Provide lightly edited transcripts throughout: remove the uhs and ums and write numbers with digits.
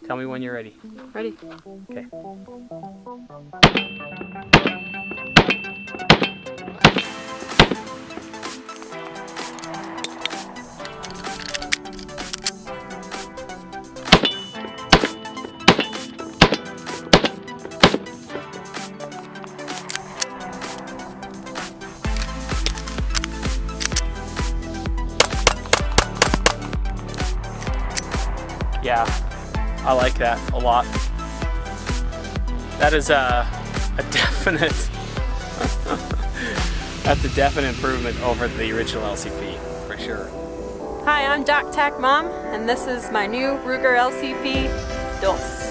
Tell me when you're ready. Ready. Okay. Yeah, I like that a lot. That is a definite, that's a definite improvement over the original LCP, for sure. Hi, I'm DocTacMom, and this is my new Ruger LCP DOS.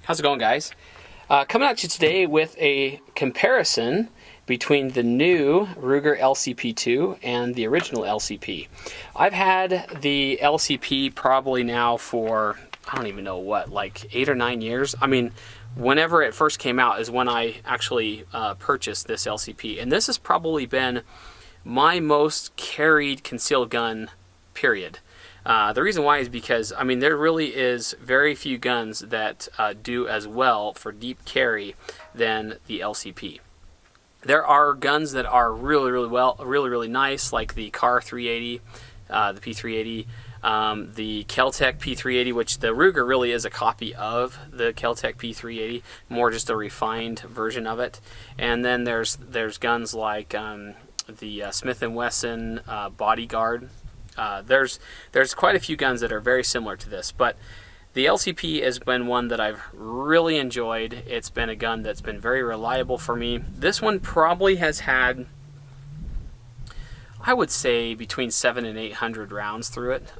How's it going, guys? Coming at you today with a comparison between the new Ruger LCP II and the original LCP. I've had the LCP probably now for, I don't even know what, like 8 or 9 years. I mean, whenever it first came out is when I actually purchased this LCP. And this has probably been my most carried concealed gun, period. The reason why is because, I mean, there really is very few guns that do as well for deep carry than the LCP. There are guns that are really nice, like the CAR 380, the P380, the Kel-Tec P380, which the Ruger really is a copy of the Kel-Tec P380, more just a refined version of it. And then there's guns like the Smith & Wesson Bodyguard. There's quite a few guns that are very similar to this, but the LCP has been one that I've really enjoyed. It's been a gun that's been very reliable for me. This one probably has had, I would say, between 700 and 800 rounds through it,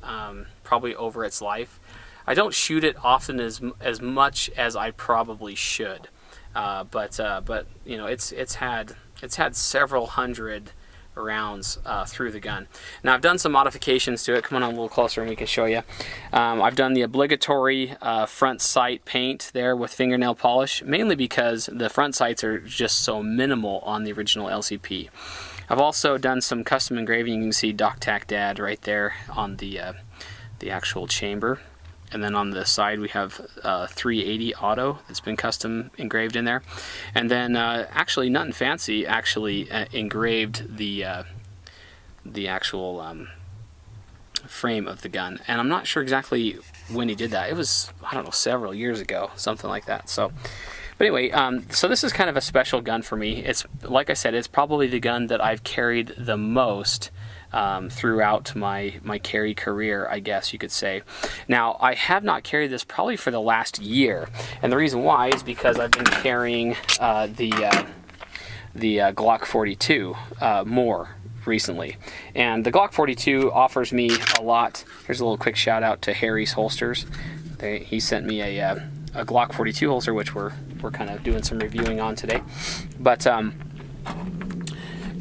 probably over its life. I don't shoot it often as much as I probably should, but you know, it's had several hundred rounds through the gun. Now I've done some modifications to it. Come on a little closer and we can show you. I've done the obligatory front sight paint there with fingernail polish, mainly because the front sights are just so minimal on the original LCP. I've also done some custom engraving. You can see DocTac Dad right there on the actual chamber. And then on the side we have 380 auto that's been custom engraved in there. And then actually Nothing Fancy actually engraved the actual frame of the gun. And I'm not sure exactly when he did that. It was, I don't know, several years ago, something like that. So, but anyway, so this is kind of a special gun for me. It's, like I said, it's probably the gun that I've carried the most throughout my carry career, I guess you could say. Now, I have not carried this probably for the last year, and the reason why is because I've been carrying the Glock 42 more recently. And the Glock 42 offers me a lot. Here's a little quick shout out to Harry's Holsters. He sent me a Glock 42 holster, which we're kind of doing some reviewing on today. But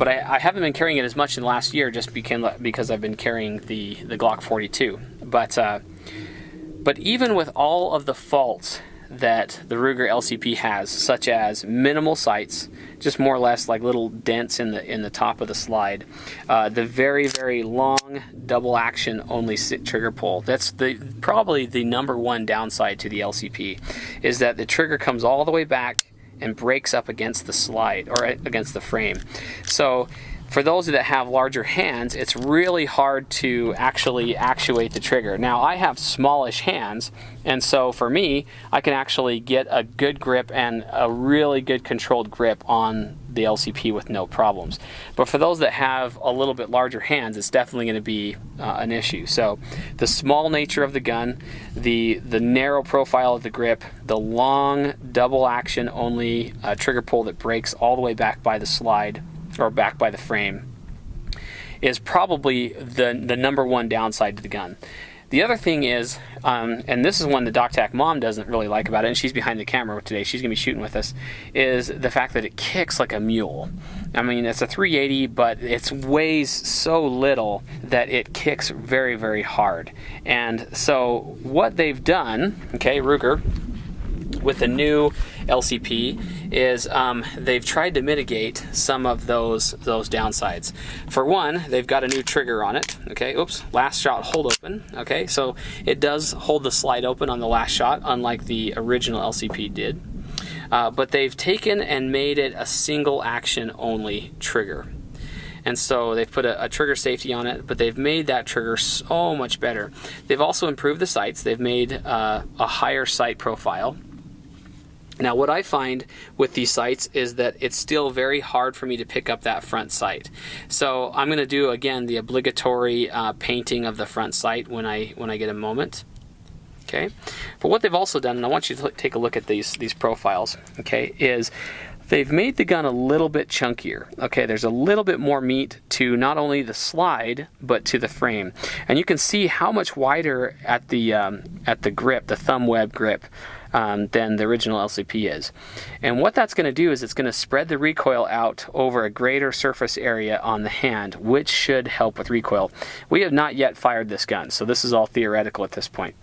I haven't been carrying it as much in the last year, just because I've been carrying the Glock 42. But even with all of the faults that the Ruger LCP has, such as minimal sights, just more or less like little dents in the top of the slide, the very long double action only trigger pull. That's probably the #1 downside to the LCP, is that the trigger comes all the way back and breaks up against the slide or against the frame. So for those that have larger hands, it's really hard to actually actuate the trigger. Now, I have smallish hands, and so for me, I can actually get a good grip and a really good controlled grip on the LCP with no problems. But for those that have a little bit larger hands, it's definitely going to be an issue. So the small nature of the gun, the narrow profile of the grip, the long double action only trigger pull that breaks all the way back by the slide or back by the frame is probably the number one downside to the gun. The other thing is, and this is one that DocTacMom doesn't really like about it, and she's behind the camera today, she's going to be shooting with us, is the fact that it kicks like a mule. I mean, it's a 380, but it weighs so little that it kicks very, very hard. And so what they've done, okay, Ruger, with the new LCP is they've tried to mitigate some of those downsides. For one, they've got a new trigger on it. Okay, oops, last shot hold open. Okay, so it does hold the slide open on the last shot, unlike the original LCP did. But they've taken and made it a single action only trigger. And so they've put a trigger safety on it, but they've made that trigger so much better. They've also improved the sights. They've made a higher sight profile. Now, what I find with these sights is that it's still very hard for me to pick up that front sight. So I'm going to do, again, the obligatory painting of the front sight when I get a moment. Okay. But what they've also done, and I want you to take a look at these profiles, okay, is they've made the gun a little bit chunkier. Okay, there's a little bit more meat to not only the slide, but to the frame. And you can see how much wider at the grip, the thumb web grip, than the original LCP is. And what that's going to do is it's going to spread the recoil out over a greater surface area on the hand, which should help with recoil. We have not yet fired this gun, so this is all theoretical at this point.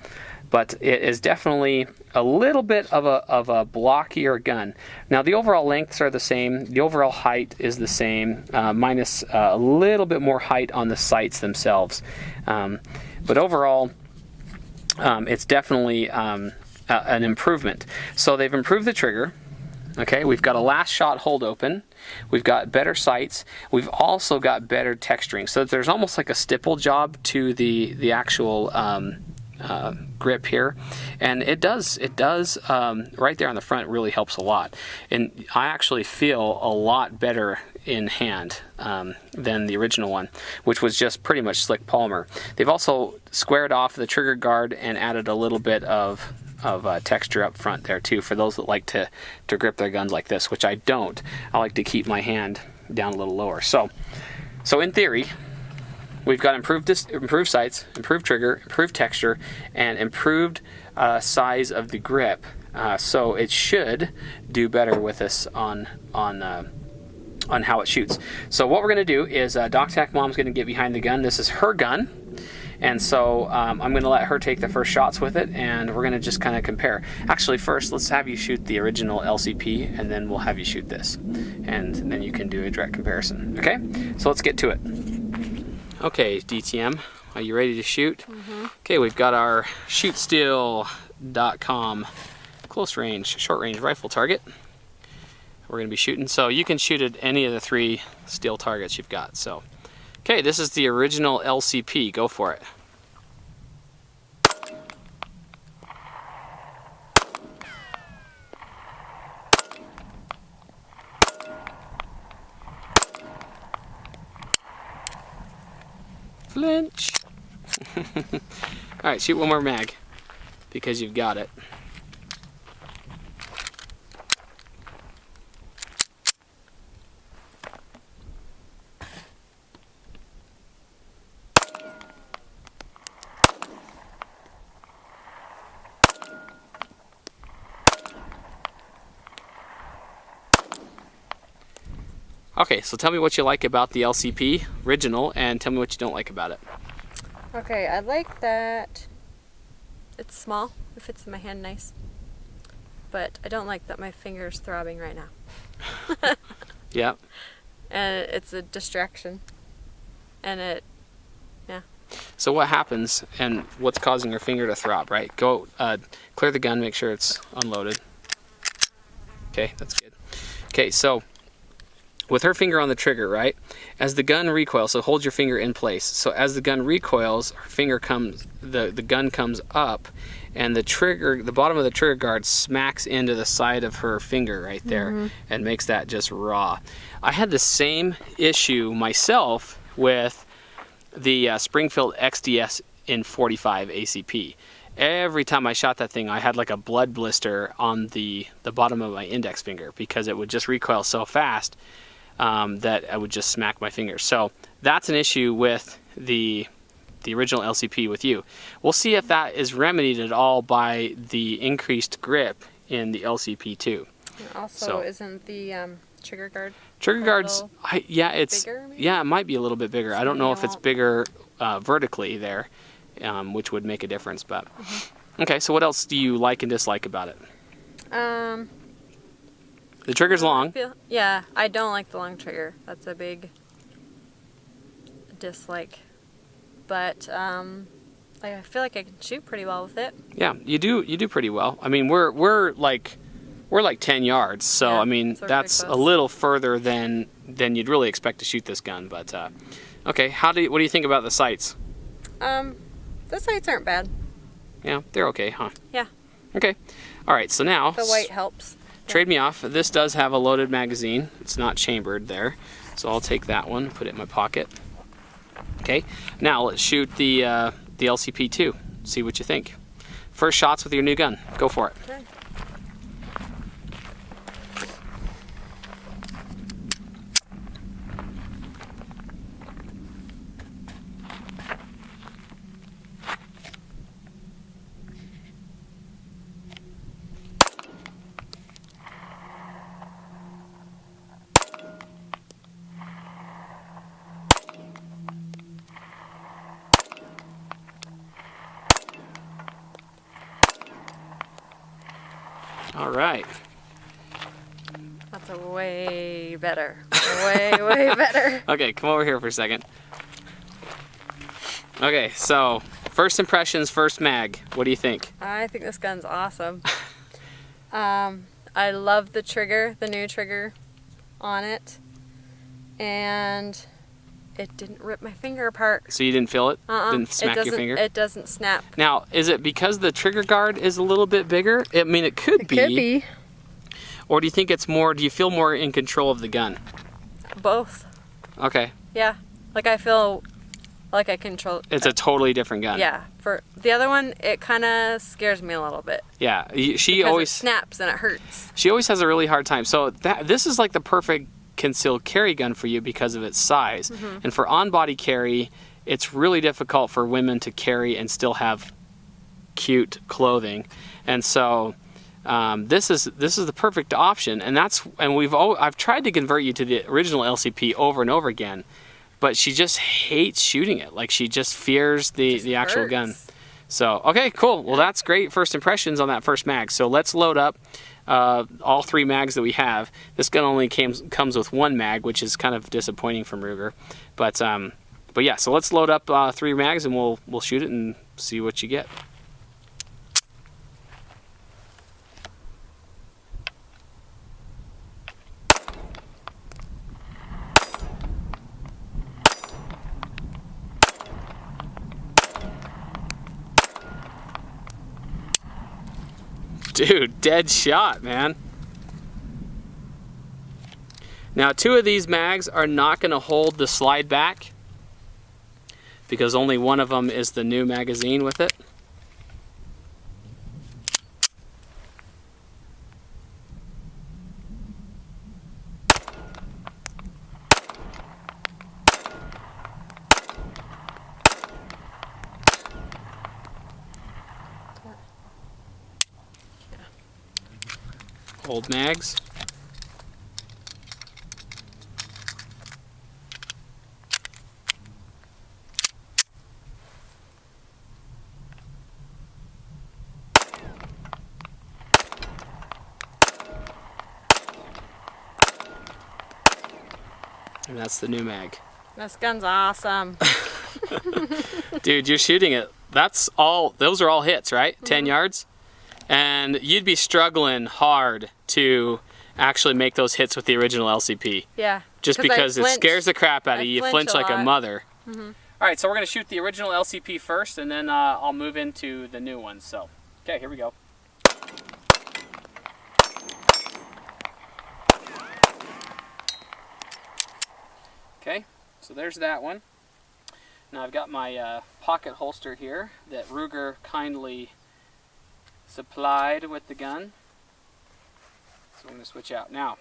But it is definitely a little bit of a blockier gun. Now, the overall lengths are the same. The overall height is the same, minus a little bit more height on the sights themselves. But overall, it's definitely an improvement. So they've improved the trigger. Okay, we've got a last shot hold open. We've got better sights. We've also got better texturing. So there's almost like a stipple job to the actual grip here, and it does right there on the front really helps a lot. And I actually feel a lot better in hand than the original one, which was just pretty much slick polymer. They've also squared off the trigger guard and added a little bit of texture up front there too, for those that like to grip their guns like this, which I don't. I like to keep my hand down a little lower. So in theory, we've got improved sights, improved trigger, improved texture, and improved size of the grip. So it should do better with us on how it shoots. So what we're going to do is DocTacMom's going to get behind the gun. This is her gun. And so I'm going to let her take the first shots with it, and we're going to just kind of compare. Actually, first, let's have you shoot the original LCP, and then we'll have you shoot this. And then you can do a direct comparison. Okay? So let's get to it. Okay, DTM, are you ready to shoot? Mm-hmm. Okay, we've got our ShootSteel.com close range, short range rifle target. We're going to be shooting. So you can shoot at any of the 3 steel targets you've got. So, okay, this is the original LCP. Go for it. Flinch. Alright, shoot one more mag, because you've got it. Okay, so tell me what you like about the LCP original, and tell me what you don't like about it. Okay, I like that it's small. It fits in my hand nice. But I don't like that my finger's throbbing right now. Yeah. And it's a distraction. And yeah. So what happens, and what's causing your finger to throb, right? Go clear the gun, make sure it's unloaded. Okay, that's good. Okay, so with her finger on the trigger, right? As the gun recoils, so hold your finger in place. So as the gun recoils, her finger comes, the gun comes up, and the bottom of the trigger guard smacks into the side of her finger right there, and makes that just raw. I had the same issue myself with the Springfield XDS in 45 ACP. Every time I shot that thing, I had like a blood blister on the bottom of my index finger because it would just recoil so fast that I would just smack my finger. So that's an issue with the original LCP with you. We'll see if that is remedied at all by the increased grip in the LCP II. Also, isn't the trigger guard? Trigger guards, it's bigger, maybe? Yeah, it might be a little bit bigger. I don't know if it's bigger vertically there, which would make a difference. But okay, so what else do you like and dislike about it? The trigger's long. Yeah, I don't like the long trigger. That's a big dislike. But I feel like I can shoot pretty well with it. Yeah, you do pretty well. I mean, we're like 10 yards, so Yeah, I mean so that's pretty a close. little further than you'd really expect to shoot this gun. But okay, what do you think about the sights? The sights aren't bad. Yeah, they're okay, huh? Yeah. Okay, all right. So now The white helps. trade me off. This does have a loaded magazine. It's not chambered there, so I'll take that one, put it in my pocket. Okay, now let's shoot the LCP II. See what you think. First shots with your new gun. Go for it. Okay. All right. That's a way better. Way better. Okay, come over here for a second. Okay, so first impressions, first mag. What do you think? I think this gun's awesome. I love the trigger, the new trigger on it. And it didn't rip my finger apart. So you didn't feel it? Didn't smack your finger? It doesn't snap. Now, is it because the trigger guard is a little bit bigger? I mean, it could be. Could be. Or do you think it's more, do you feel more in control of the gun? Both. Okay. Yeah. Like I feel like I control. It's a totally different gun. Yeah. For the other one, it kind of scares me a little bit. Yeah. She Because always it snaps and it hurts. She always has a really hard time. So this is like the perfect concealed carry gun for you because of its size. And for on-body carry, it's really difficult for women to carry and still have cute clothing. And so this is the perfect option. And I've tried to convert you to the original LCP over and over again, but she just hates shooting it. Like she just fears the actual hurts. gun. So okay, cool. Well, that's great first impressions on that first mag. So let's load up all 3 mags that we have. This gun only comes with 1 mag, which is kind of disappointing from Ruger. But yeah, so let's load up 3 mags and we'll shoot it and see what you get. Dude, dead shot, man. Now, 2 of these mags are not going to hold the slide back because only one of them is the new magazine with it. Old mags. And that's the new mag. This gun's awesome. Dude, you're shooting it. Those are all hits, right? 10 yards? And you'd be struggling hard to actually make those hits with the original LCP. Yeah. just 'Cause I because it flinch. scares the crap out I of you. You flinch flinch a like a lot. mother. All right, so we're going to shoot the original LCP first, and then I'll move into the new ones. So, okay, here we go. Okay, so there's that one. Now I've got my pocket holster here that Ruger kindly supplied with the gun. So I'm going to switch out. Now,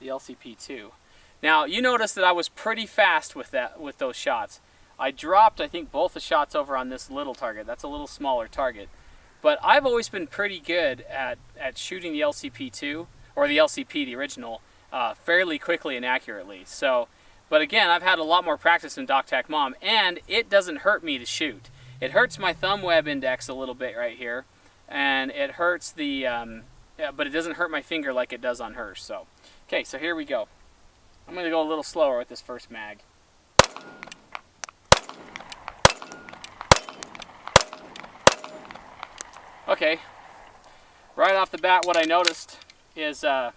the LCP II. Now, you notice that I was pretty fast with those shots. I dropped, I think, both the shots over on this little target. That's a little smaller target. But I've always been pretty good at shooting the LCP II, or the LCP, the original, fairly quickly and accurately. So, but again, I've had a lot more practice in DocTacMom, and it doesn't hurt me to shoot. It hurts my thumb web index a little bit right here, and it hurts the, but it doesn't hurt my finger like it does on hers. So, okay, so here we go. I'm going to go a little slower with this first mag. Okay, right off the bat, what I noticed is that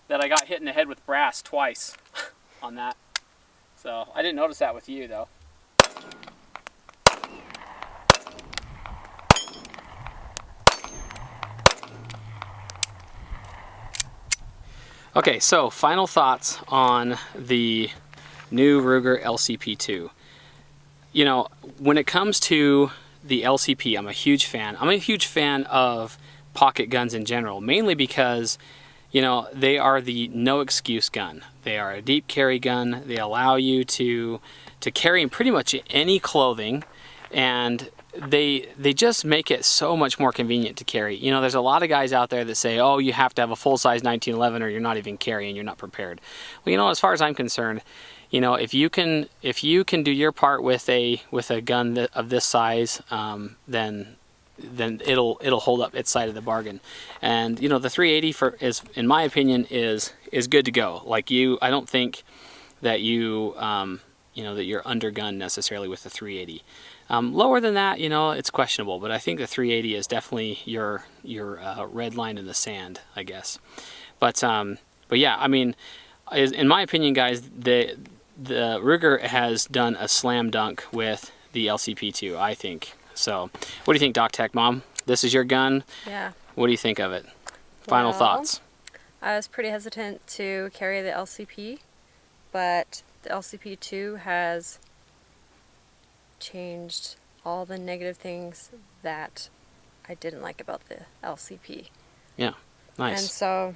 I got hit in the head with brass twice on that. So I didn't notice that with you, though. Okay, so final thoughts on the new Ruger LCP II. You know, when it comes to the LCP, I'm a huge fan. I'm a huge fan of pocket guns in general, mainly because, you know, they are the no excuse gun. They are a deep carry gun. They allow you to carry in pretty much any clothing, and they just make it so much more convenient to carry. You know, there's a lot of guys out there that say, oh, you have to have a full-size 1911 or you're not even carrying, you're not prepared. Well, you know, as far as I'm concerned, you know, if you can do your part with a gun of this size, then it'll hold up its side of the bargain. And you know, the 380 is, in my opinion, is good to go. Like I don't think that you know, that you're undergunned necessarily with the 380. Lower than that, you know, it's questionable, but I think the 380 is definitely your red line in the sand, I guess. But yeah, I mean, in my opinion, guys, the Ruger has done a slam dunk with the LCP II, I think. So, what do you think, DocTacMom? This is your gun. Yeah. What do you think of it? Final thoughts. I was pretty hesitant to carry the LCP, but the LCP II has changed all the negative things that I didn't like about the LCP. Yeah, nice. And so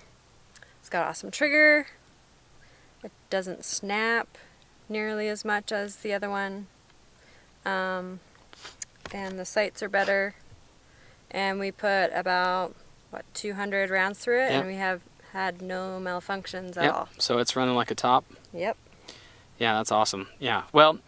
it's got an awesome trigger. It doesn't snap nearly as much as the other one. And the sights are better. And we put about, what, 200 rounds through it, and we have had no malfunctions at all. So it's running like a top? Yep. Yeah, that's awesome. Yeah, well,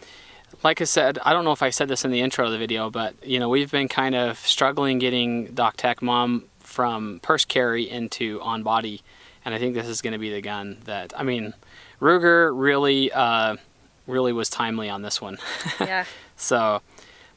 like I said, I don't know if I said this in the intro of the video, but you know, we've been kind of struggling getting DocTacMom from purse carry into on body, and I think this is going to be the gun that, I mean, Ruger really was timely on this one. Yeah. So,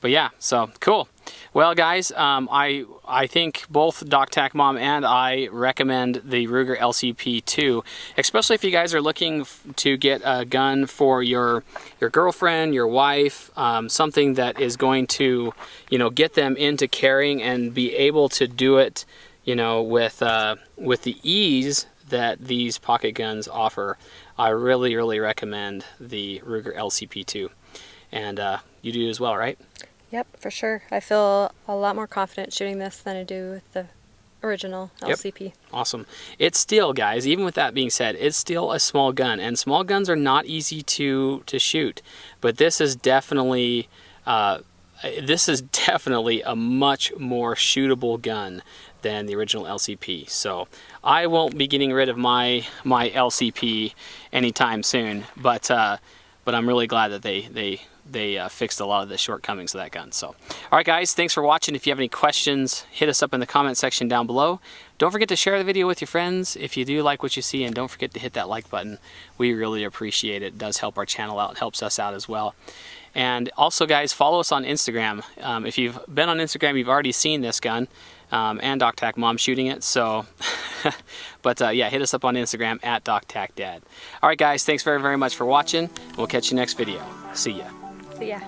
but yeah, so cool. Well, guys, I think both DocTacMom and I recommend the Ruger LCP II, especially if you guys are looking to get a gun for your girlfriend, your wife, something that is going to, you know, get them into carrying and be able to do it, you know, with the ease that these pocket guns offer. I really, really recommend the Ruger LCP II, and you do as well, right? Yep, for sure. I feel a lot more confident shooting this than I do with the original LCP. Yep. Awesome. It's still, guys, even with that being said, it's still a small gun, and small guns are not easy to shoot. But this is definitely a much more shootable gun than the original LCP. So I won't be getting rid of my LCP anytime soon. But I'm really glad that they fixed a lot of the shortcomings of that gun. So, all right, guys, thanks for watching. If you have any questions, hit us up in the comment section down below. Don't forget to share the video with your friends if you do like what you see, and don't forget to hit that like button. We really appreciate it. It does help our channel out. It helps us out as well. And also, guys, follow us on Instagram. If you've been on Instagram, you've already seen this gun. and DocTacMom shooting it. So, but yeah, hit us up on Instagram at DocTacDad. All right, guys, thanks very, very much for watching. We'll catch you next video. See ya. See ya.